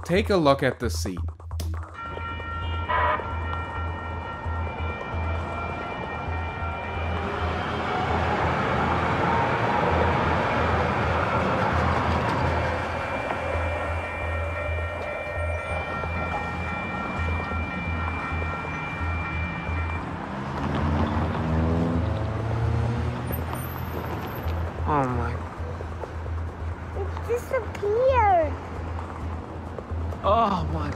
Take a look at the scene. Oh my. It disappeared. Oh my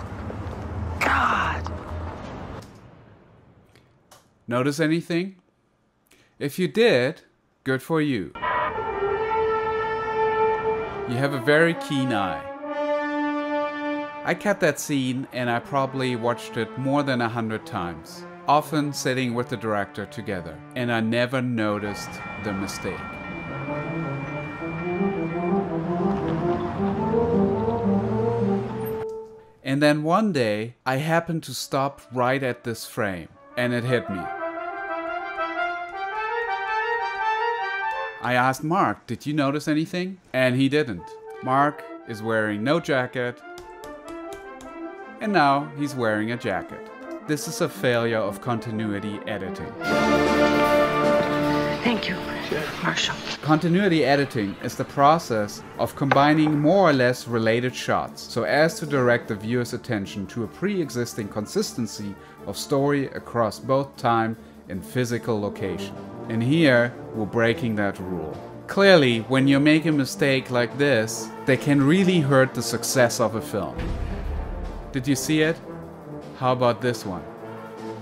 God. Notice anything? If you did, good for you. You have a very keen eye. I kept that scene and I probably watched it more than 100 times, often sitting with the director together, and I never noticed the mistake. And then one day, I happened to stop right at this frame, and it hit me. I asked Mark, did you notice anything? And he didn't. Mark is wearing no jacket, and now he's wearing a jacket. This is a failure of continuity editing. Thank you, Marshall. Continuity editing is the process of combining more or less related shots so as to direct the viewer's attention to a pre-existing consistency of story across both time and physical location. And here, we're breaking that rule. Clearly, when you make a mistake like this, they can really hurt the success of a film. Did you see it? How about this one?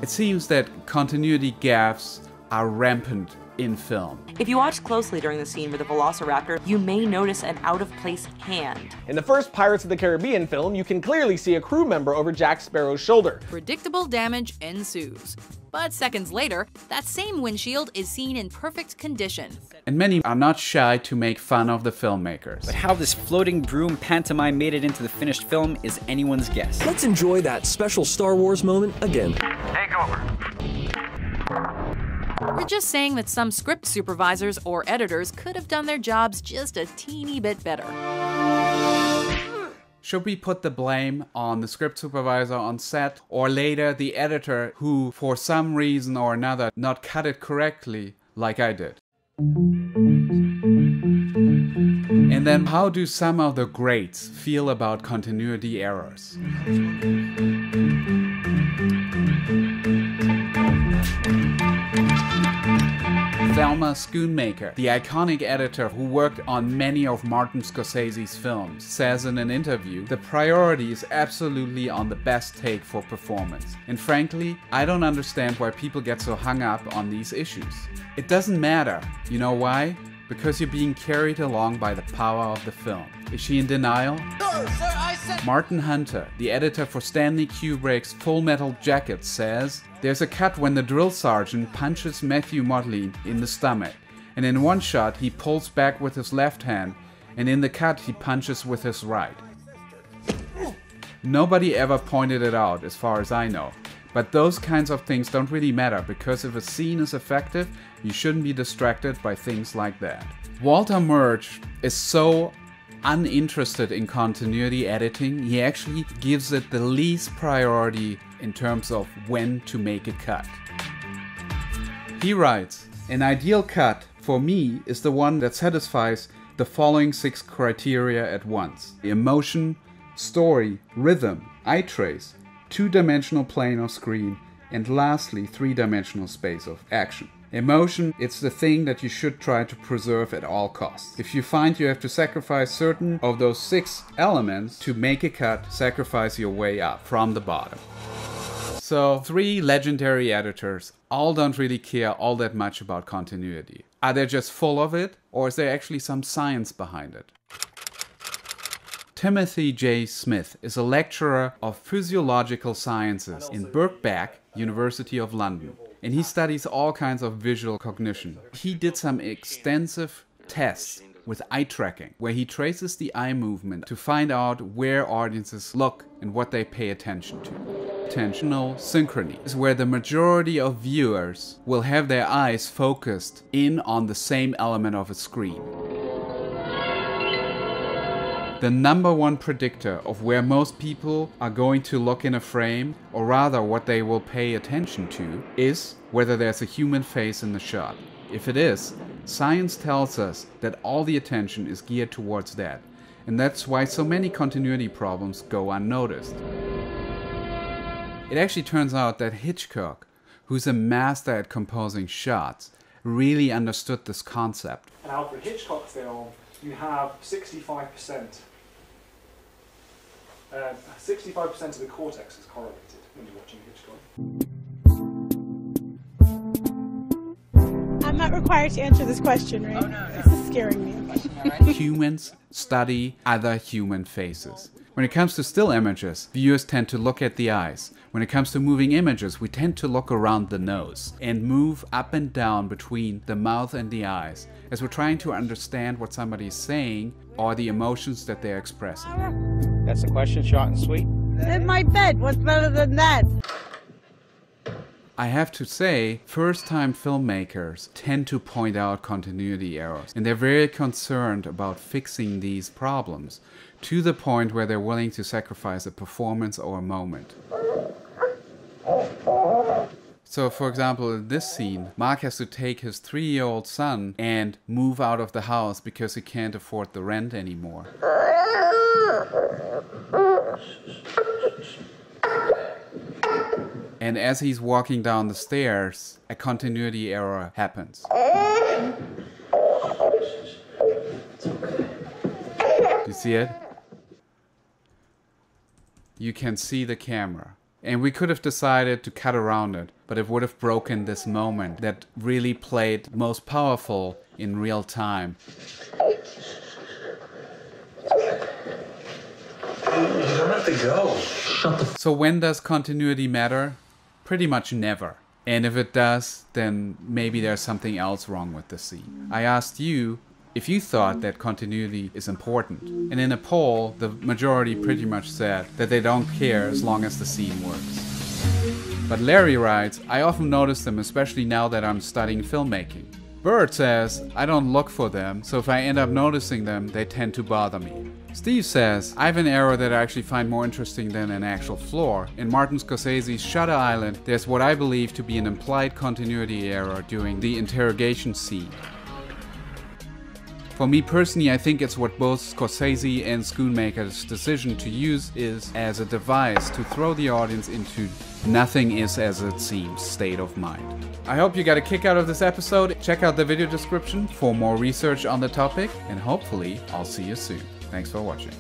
It seems that continuity gaffes are rampant in film. If you watch closely during the scene with the Velociraptor, you may notice an out-of-place hand. In the first Pirates of the Caribbean film, you can clearly see a crew member over Jack Sparrow's shoulder. Predictable damage ensues. But seconds later, that same windshield is seen in perfect condition. And many are not shy to make fun of the filmmakers. But how this floating broom pantomime made it into the finished film is anyone's guess. Let's enjoy that special Star Wars moment again. Take over. We're just saying that some script supervisors or editors could have done their jobs just a teeny bit better. Should we put the blame on the script supervisor on set, or later the editor who, for some reason or another, not cut it correctly, like I did? And then how do some of the greats feel about continuity errors? Thelma Schoonmaker, the iconic editor who worked on many of Martin Scorsese's films, says in an interview, the priority is absolutely on the best take for performance. And frankly, I don't understand why people get so hung up on these issues. It doesn't matter. You know why? Because you're being carried along by the power of the film. Is she in denial? Sir, I said... Martin Hunter, the editor for Stanley Kubrick's Full Metal Jacket, says, there's a cut when the drill sergeant punches Matthew Modine in the stomach, and in one shot he pulls back with his left hand, and in the cut he punches with his right. Nobody ever pointed it out, as far as I know. But those kinds of things don't really matter, because if a scene is effective, you shouldn't be distracted by things like that. Walter Murch is so uninterested in continuity editing, he actually gives it the least priority in terms of when to make a cut. He writes, an ideal cut for me is the one that satisfies the following 6 criteria at once: emotion, story, rhythm, eye trace, 2-dimensional plane of screen, and lastly 3-dimensional space of action. Emotion, it's the thing that you should try to preserve at all costs. If you find you have to sacrifice certain of those 6 elements to make a cut, sacrifice your way up from the bottom. So 3 legendary editors all don't really care all that much about continuity. Are they just full of it, or is there actually some science behind it? Timothy J. Smith is a lecturer of physiological sciences in Birkbeck, University of London, and he studies all kinds of visual cognition. He did some extensive tests with eye tracking, where he traces the eye movement to find out where audiences look and what they pay attention to. Attentional synchrony is where the majority of viewers will have their eyes focused in on the same element of a screen. The number one predictor of where most people are going to look in a frame, or rather what they will pay attention to, is whether there's a human face in the shot. If it is, science tells us that all the attention is geared towards that, and that's why so many continuity problems go unnoticed. It actually turns out that Hitchcock, who's a master at composing shots, really understood this concept. An Alfred Hitchcock film, you have 65%. 65% of the cortex is correlated when you're watching Hitchcock. I'm not required to answer this question, right? Oh, no. This is scaring me. Humans study other human faces. When it comes to still images, viewers tend to look at the eyes. When it comes to moving images, we tend to look around the nose and move up and down between the mouth and the eyes as we're trying to understand what somebody's saying or the emotions that they're expressing. That's a question, short and sweet. In my bed, what's better than that? I have to say, first-time filmmakers tend to point out continuity errors, and they're very concerned about fixing these problems, to the point where they're willing to sacrifice a performance or a moment. So, for example, in this scene, Mark has to take his 3-year-old son and move out of the house because he can't afford the rent anymore. And as he's walking down the stairs, a continuity error happens. Do you see it? You can see the camera. And we could have decided to cut around it, but it would have broken this moment that really played most powerful in real time. You don't have to go. Shut the f. So when does continuity matter? Pretty much never. And if it does, then maybe there's something else wrong with the scene. I asked you if you thought that continuity is important. And in a poll, the majority pretty much said that they don't care as long as the scene works. But Larry writes, I often notice them, especially now that I'm studying filmmaking. Bert says, I don't look for them, so if I end up noticing them, they tend to bother me. Steve says, I have an error that I actually find more interesting than an actual flaw. In Martin Scorsese's Shutter Island, there's what I believe to be an implied continuity error during the interrogation scene. For me personally, I think it's what both Scorsese and Schoonmaker's decision to use is as a device to throw the audience into nothing is as it seems state of mind. I hope you got a kick out of this episode. Check out the video description for more research on the topic, and hopefully I'll see you soon. Thanks for watching.